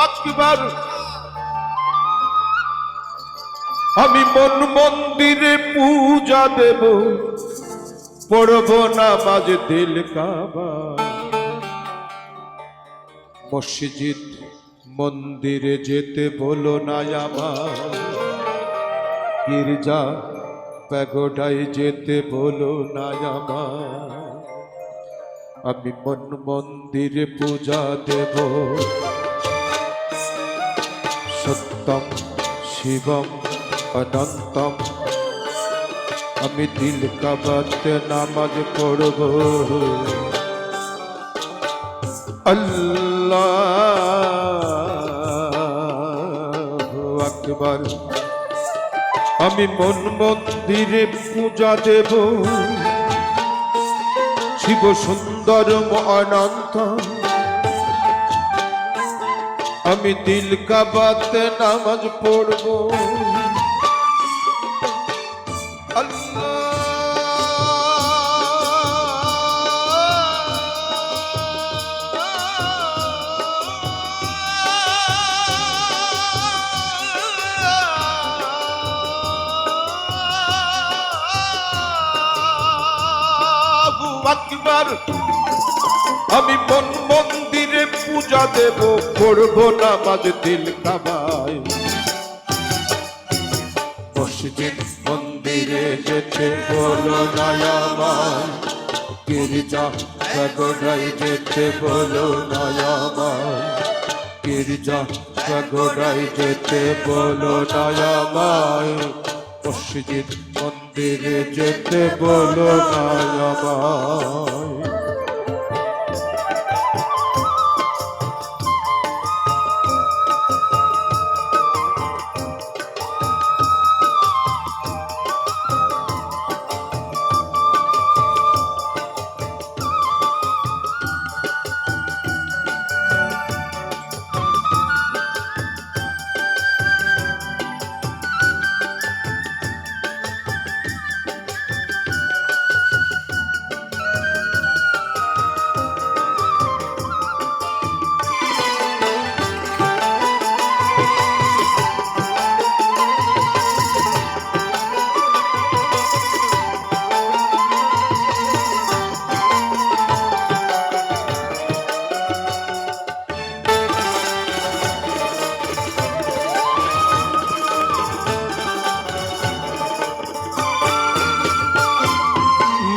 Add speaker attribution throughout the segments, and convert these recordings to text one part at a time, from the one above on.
Speaker 1: আকবার। আমি মন মন্দিরে পূজা দেব, পড়ব নামাজ দিল কাবা। মসজিদ মন্দিরে যেতে বলো না আমার, গির্জা প্যাগোডায় যেতে বলো না আমার। আমি মন মন্দিরে পূজা দেব, সত্যম শিবম অনন্তম। আমি দিল কাবাতে নামাজ পড়ব। আল্লাহু আকবার। আমি মন মন্দিরে পূজা দেব, শিব সুন্দর অনন্ত। আমি দিল কাবাতে নামাজ পড়ব। আকবার। আমি মন মন্দিরে পূজা দেব, পড়ব নামাজ দিল কাবায়। মসজিদ মন্দিরে যেতে বলো না আমার, গির্জা প্যাগোডায় যেতে বলো না আমার। গির্জা প্যাগোডায় যেতে বলো না আমায়। মসজিদ মন্দিরে যেতে বলো না আমায়।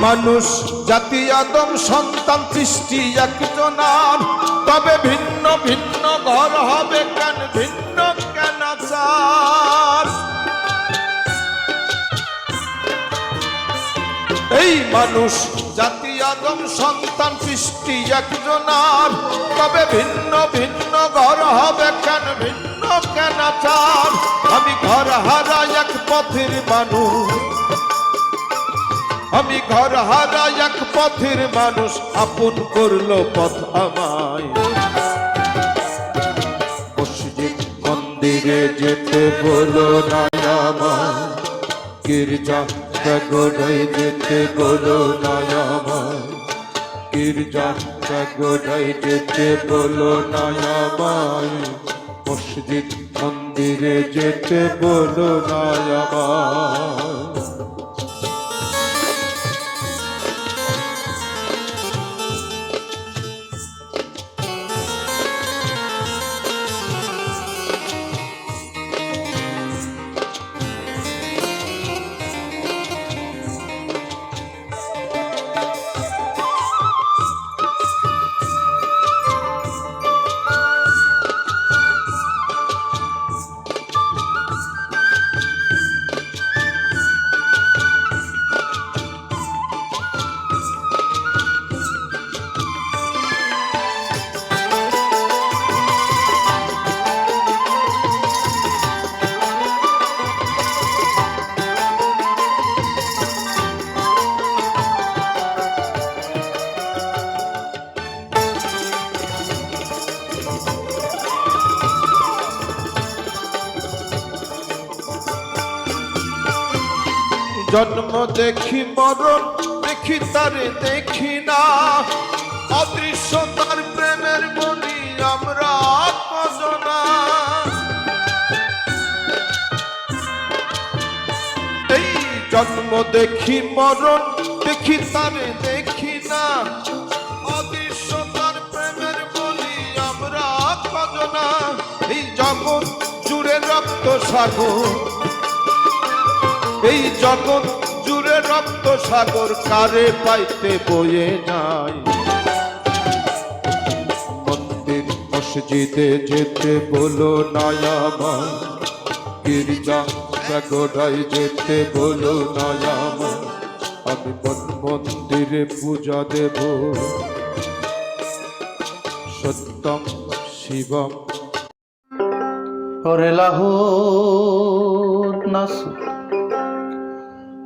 Speaker 1: মানুষ জাতি আদম সন্তান সৃষ্টি একজনার, তবে ভিন্ন ভিন্ন ঘর হবে কেন, ভিন্ন কেন চার। এই মানুষ জাতি আদম সন্তান সৃষ্টি একজনার, তবে ভিন্ন ভিন্ন ঘর হবে কেন, ভিন্ন কেন চার। আমি ঘর হারা এক পথের মানুষ, আমি ঘর হারা এক পথের মানুষ, আপন করলো পথ আমায়। মসজিদ মন্দিরে যেতে বলো না আমায়, গির্জা প্যাগোডায় যেতে বলো না আমায়। গির্জা প্যাগোডায় যেতে বলো না আমায়। মসজিদ মন্দিরে যেতে বলো না আমায়। জন্ম দেখি মরণ দেখি তারে দেখি না, অদৃশ্য তার প্রেমের বলি আমরা অজনা। এই জন্ম দেখি মরণ দেখি তারে দেখি না, অদৃশ্য তার প্রেমের বলি আমরা কজনা। এই জগৎ জুড়ে রক্ত সাগর, এই জগৎ জুড়ে রক্ত সাগর, কারে পাইতে বয়ে নাই। মন্দির মসজিদে যেতে বলো না আমায়, গির্জা গোড়ায় যেতে বলো না আমায়। আমি মন্দিরে পূজা দেব সত্যম শিবম।
Speaker 2: ওরে লাহুদ নাসু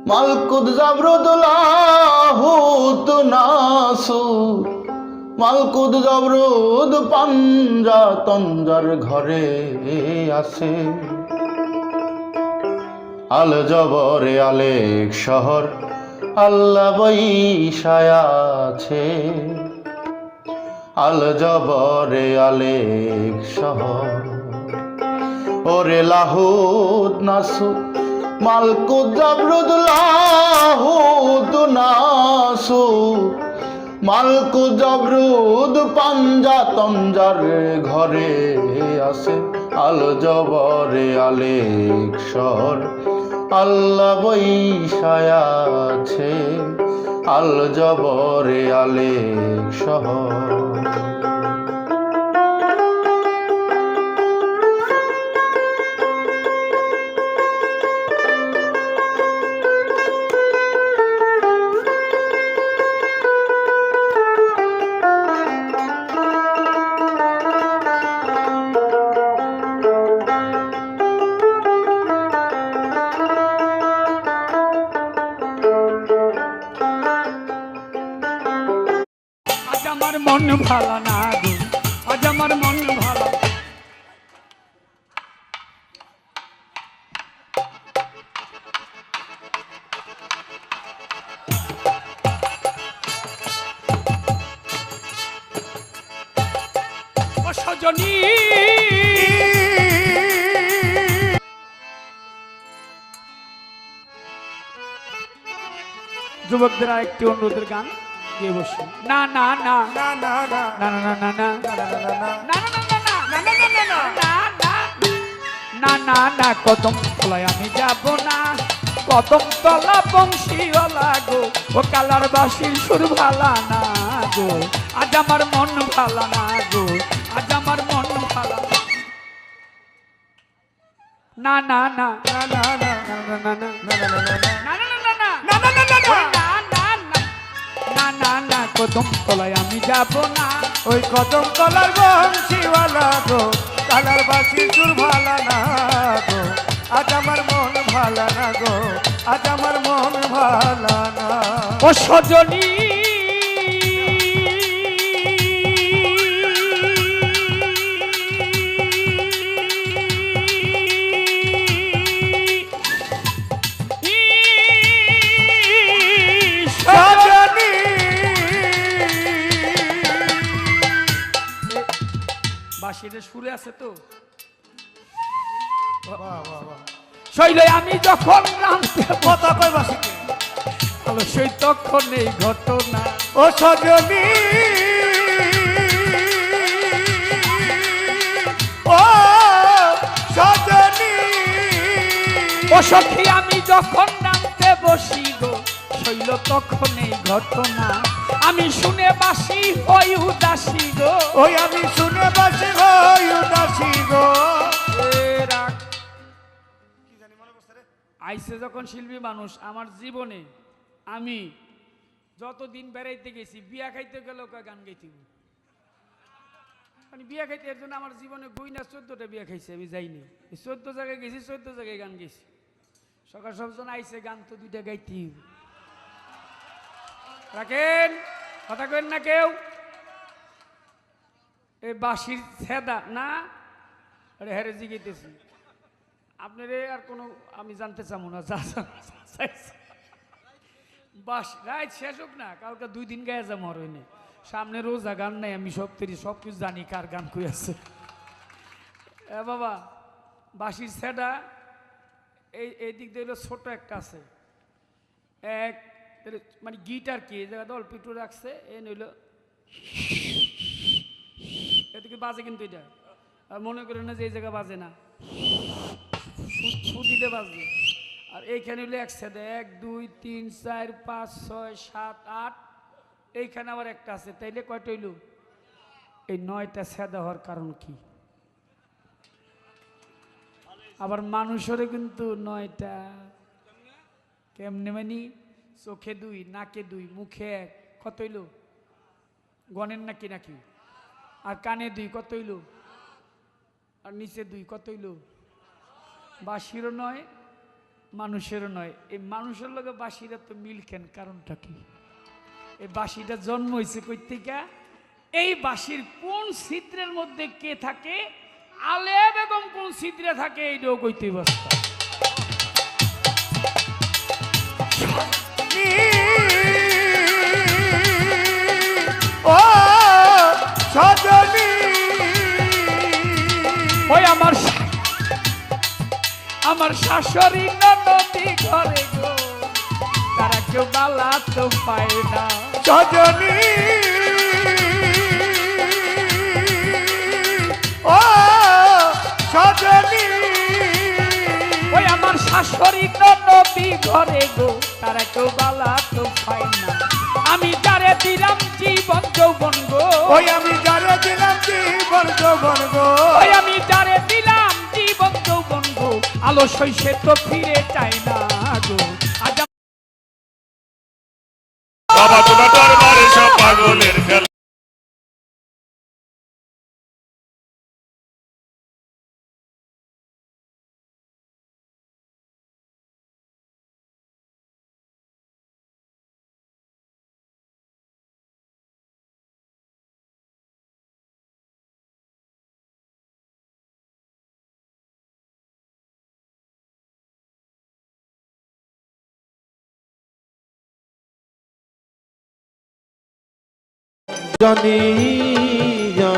Speaker 2: মালকুদ জাবরুদ লাহুদ নাসু, মালকুদ জাবরুদ পাঞ্জা তঞ্জার ঘরে আছে। আল জবরে আলেক শহর আল্লাহ বৈশায় আছে। আল জবরে আলেক শহর। ওরে লাহুদ নাসু মালকুদ জাবরুদ লাহুদ নাসু, মালকুদ জাবরুদ পাঞ্জা তঞ্জার ঘরে আছে। আল জবরে আলেক শহর আল্লাহ বৈশায় আছে। আল জবরে আলেক শহর।
Speaker 3: আমার মন ভালো না গো, আজ আমার মন ভালো। ও সজনী যুবকদের একটি অনুরোধের গান গিয়ে বসে। না না না না না না না না না না না না না কদম তলায় আমি যাব না, কদম তলা বংশীওয়ালা গো, ও কালার বাসির সুর ভালা না গো, আজ আমার মন ভালা না গো, আজ আমার মন ভালা না না না না না না না না না না কদম তলায় আমি যাব না।
Speaker 4: ওই কদম তলার বংশীওয়ালা গো, কালার বাসি সুর ভালা না গো, আজ আমার মন ভালা না গো, আজ আমার মন ভালা না।
Speaker 3: ও সজনী বাঁশির সুরে আছে তো শৈলে আমি যখন নামতে
Speaker 4: কথা কই বাসিকে
Speaker 3: হলো সেই তখন এই ঘটনা।
Speaker 4: ও সজনী ও সজনী
Speaker 3: ও সখী আমি যখন নামতে বসি গো, শৈল তখন এই ঘটনা। আমি শুনে বাসি হই উদাসী গো,
Speaker 4: ওই আমি শুনে বাসি হই উদাসী গো।
Speaker 3: আইসে যখন শিল্পী মানুষ আমার জীবনে আমি যতদিন বেড়াইতে গেছি, বিয়া খাইতে গেলেও গান গাইতে, মানে বিয়া খাইতে এর জন্য আমার জীবনে গুইনা 14টা বিয়া খাইছে, আমি যাইনি 14 জায়গায় গেছি, 14 জায়গায় গান গেছি। সকাল সবজন আইসে গান তো 2টা গাইতে রাখেন, কথা কেন না কেউ। এই বাঁশির ছেদা না আরে হ্যারে জিগাইতেছি আপনারে আর কোনো আমি জানতে চাবো না, যা বাস রাইট শেষ হোক না, কালকে 2 দিন গায়ে যাবো আর হইনি, সামনে রোজা গান নাই, আমি সব কিছু জানি কার গান কই আছে। বাবা বাঁশির সেটা এই দিক দিয়ে হলো ছোট একটা আছে এক মানে গিটার কি এই জায়গাতে অল্প একটু রাখছে এ নইল এদিকে বাজে কিন্তু এটা আর মনে করেন না যে এই জায়গা বাজে না দিলে বাজবে আর এইখানে হইলে একসাথে 1 2 3 4 5 6 7 8 এইখানে আবার একটা আছে তাইলে কয়টা হইল এই 9টা সেদা হওয়ার কারণ কি আবার মানুষেরও কিন্তু 9টা কেমনে মানে চোখে 2 নাকে 2 মুখে 1 কত হইল গণের নাকি নাকি আর কানে 2 কত হইল আর নিচে 2 কত হইল বাঁশিরও নয় মানুষেরও নয় এই মানুষের লগে বাঁশিরা তো মিল কেন কারণটা কি এই বাঁশিটা জন্ম হয়েছে কই থেকে এই বাঁশির কোন ছিদ্রের মধ্যে কে থাকে আলেয়া বেগম কোন ছিদ্রে থাকে এইটাও কইতে বস্তা
Speaker 4: ও সজনী
Speaker 3: ওই আমার শাশুড়ি ননদি ঘরে গো তারা কেউ বালা তো পায় না
Speaker 4: সজনী ও সজনী
Speaker 3: ওই আমার শাশুড়ি ননদি ঘরে গো তারা কেউ বালা তো পায় না আমি যারে দিলাম জীবন যৌবন গো
Speaker 4: ওই আমি যারে দিলাম জীবন যৌবন গো
Speaker 3: ওই আমি যারে দিলাম জীবন যৌবন গো আলো শৈশে তো ফিরে চায় না গো আজ
Speaker 5: বাবা তোমার দরবারে সব পাগলের খেলা
Speaker 1: জানিয়া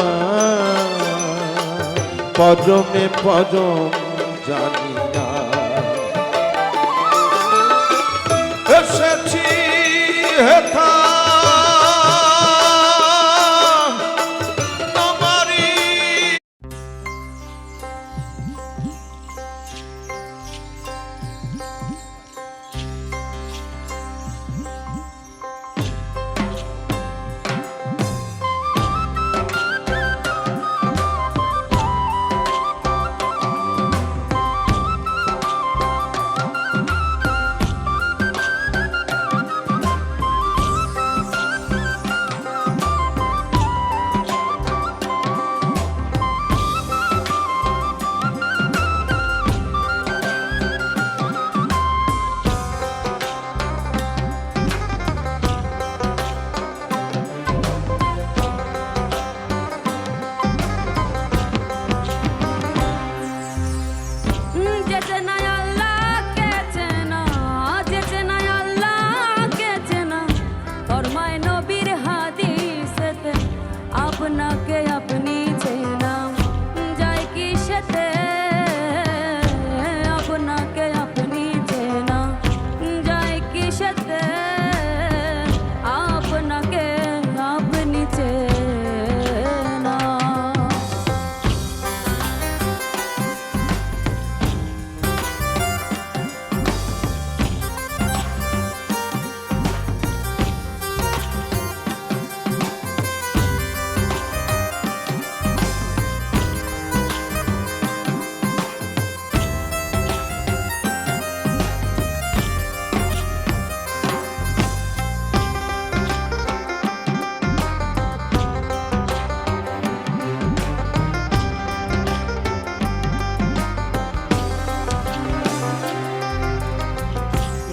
Speaker 1: পরমে পরম জানিয়া এসেছি হেথা আমারি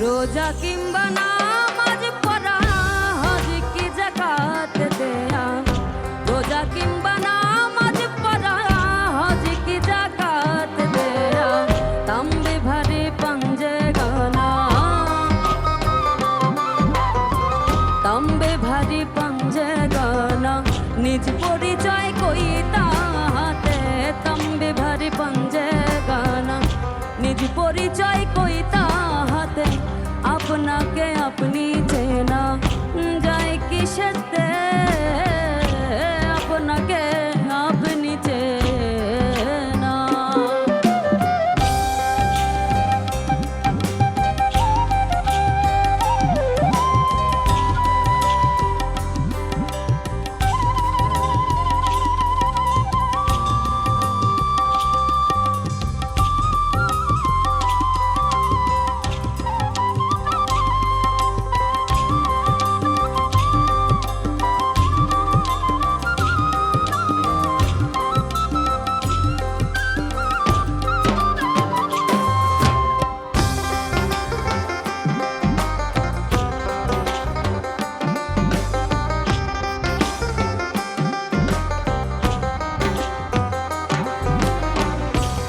Speaker 6: রোজা কিংবা নামাজ পড়া হজ কি যাকাত দেয়া রোজা কিংবা নামাজ পড়া হজ কি যাকাত দেয়া তাম্বে ভারে পাঞ্জে গানা তাম্বে ভারি পাঞ্জে গানা নিজ পরিচয় কই তাহাতে তাম্বে ভারি আপনাকে আপনি চেনা যায় কিসেতে আপনাকে আপনি চেনা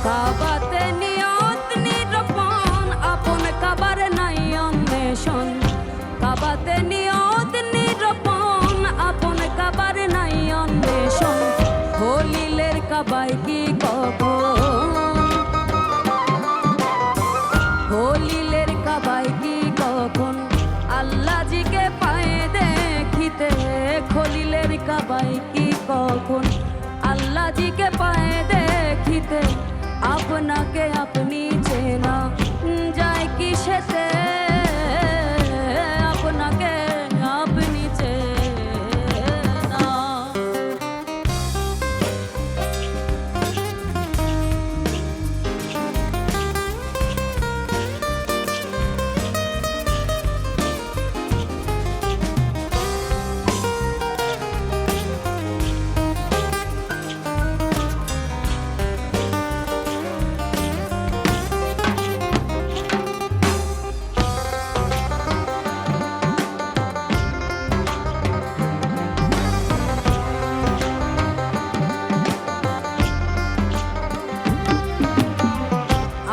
Speaker 6: কাবাতে নিয়ত নিরূপণ আপন কাবার নাই অন্বেষণ কাবাতে নিয়ত নিরূপণ আপন কাবার নাই অন্বেষণ হলিলের কাবাই কি কখন হলিলের কাবাই কি কখন আল্লাহজিকে পায়ে দেখিতে খলিলের কাবাই কি কখন আল্লাহজিকে পায়ে দেখিতে আপনাকে আপনি চেনা যায় কিসেতে আপনাকে আপনি চেনা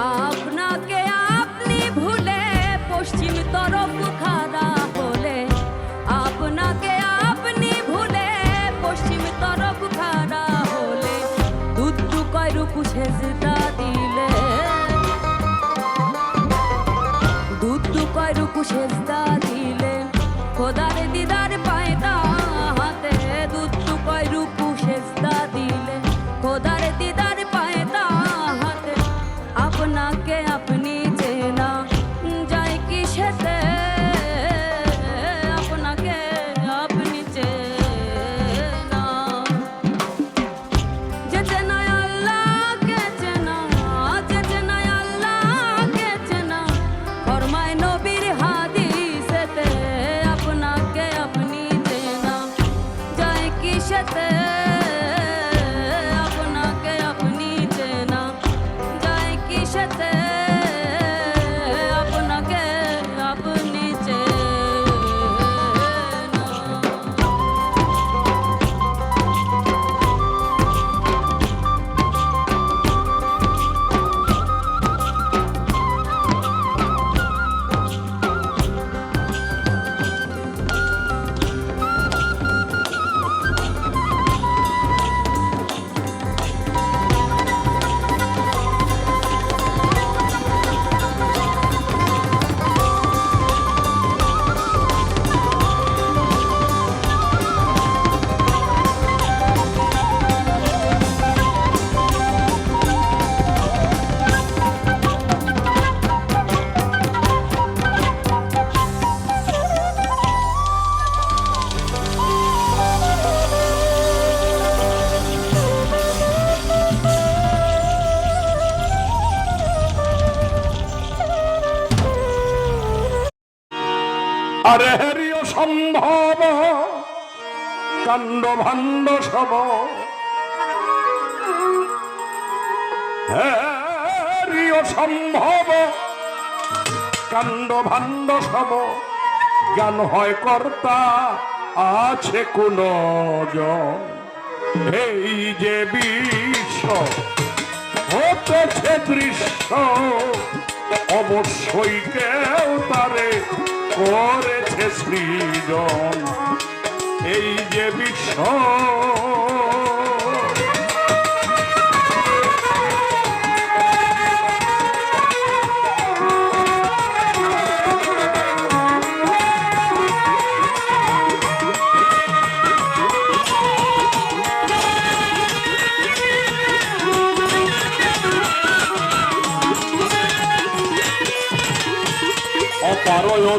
Speaker 6: আপনাকে আপনি ভুলে পশ্চিম তরফ খাড়া হলে আপনাকে আপনি ভুলে পশ্চিম তরফ খাড়া হলে দুধু কয় রূপু সেজদা দিলে দুধু কয় রূপু সেজদা দিলে খোদার দিদার পায়দা হাতে দুধু কয় রূপু সেজদা দিলে খোদার দিদার পায়দা হাতে আপনাকে আপনি চেনা যায় কিসেতে আপনাকে আপনি চেনা যে চেনায় আল্লাহকে চেনা যে চেনায় আল্লাহকে চেনা ফরমায় নবীর হাদিসেতে আপনাকে আপনি চেনা যায় কিসেতে আপনাকে আপনি চেনা যায় কিসেতে আপনাকে আপনি চেনা
Speaker 5: আরে হেরিও সম্ভব কাণ্ড ভাণ্ড সব হেরিও সম্ভব কাণ্ড ভাণ্ড সব জ্ঞান হয় কর্তা আছে কোন জন এই যে বিশ্ব হতেছে দৃশ্য অবশ্যই কেউ তারে করেছে সৃজন এই যে বিশ্ব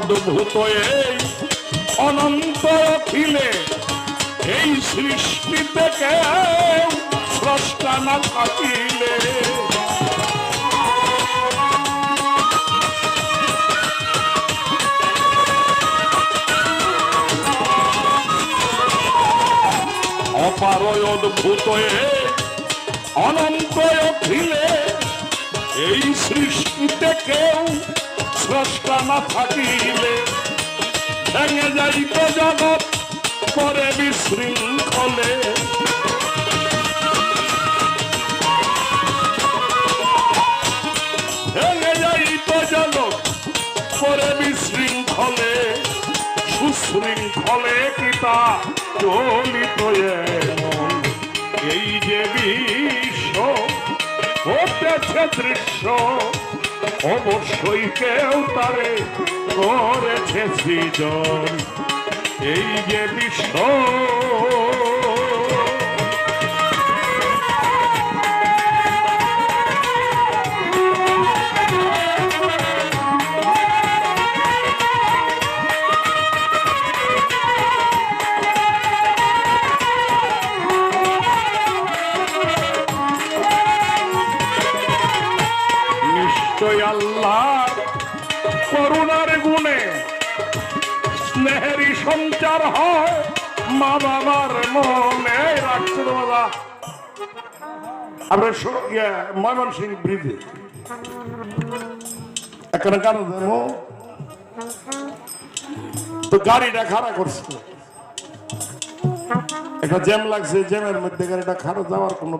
Speaker 5: অদ্ভুত এই অনন্ত অখিলে এই সৃষ্টিতে কেউ স্রষ্টা না থাকিলে অপার অদ্ভুত এই অনন্ত অখিলে এই সৃষ্টিতে কেউ স্রষ্টা না থাকিলে ভেঙে যাইত জগৎ পরে বিশৃঙ্খলে ভেঙে যাইত জগৎ পরে বিশৃঙ্খলে সুশৃঙ্খলে কিতা চলিত এমন এই যে বিশ্ব হতেছে দৃশ্য অবশ্যই কেউ তারে করেছে সৃজন এই যে বিশ্ব নিশ্চয় আল্লাহ করুণার গুণে স্নেহেরই সঞ্চার হয় মা বাবার মনে রাখছে দাদা আমরা ময়মনসিংহ ব্রিজে এখানে কেন দেবো তো গাড়িটা খাড়া করছে একটা জ্যাম লাগছে জ্যামের মধ্যে গাড়িটা খাড়া যাওয়ার কোনো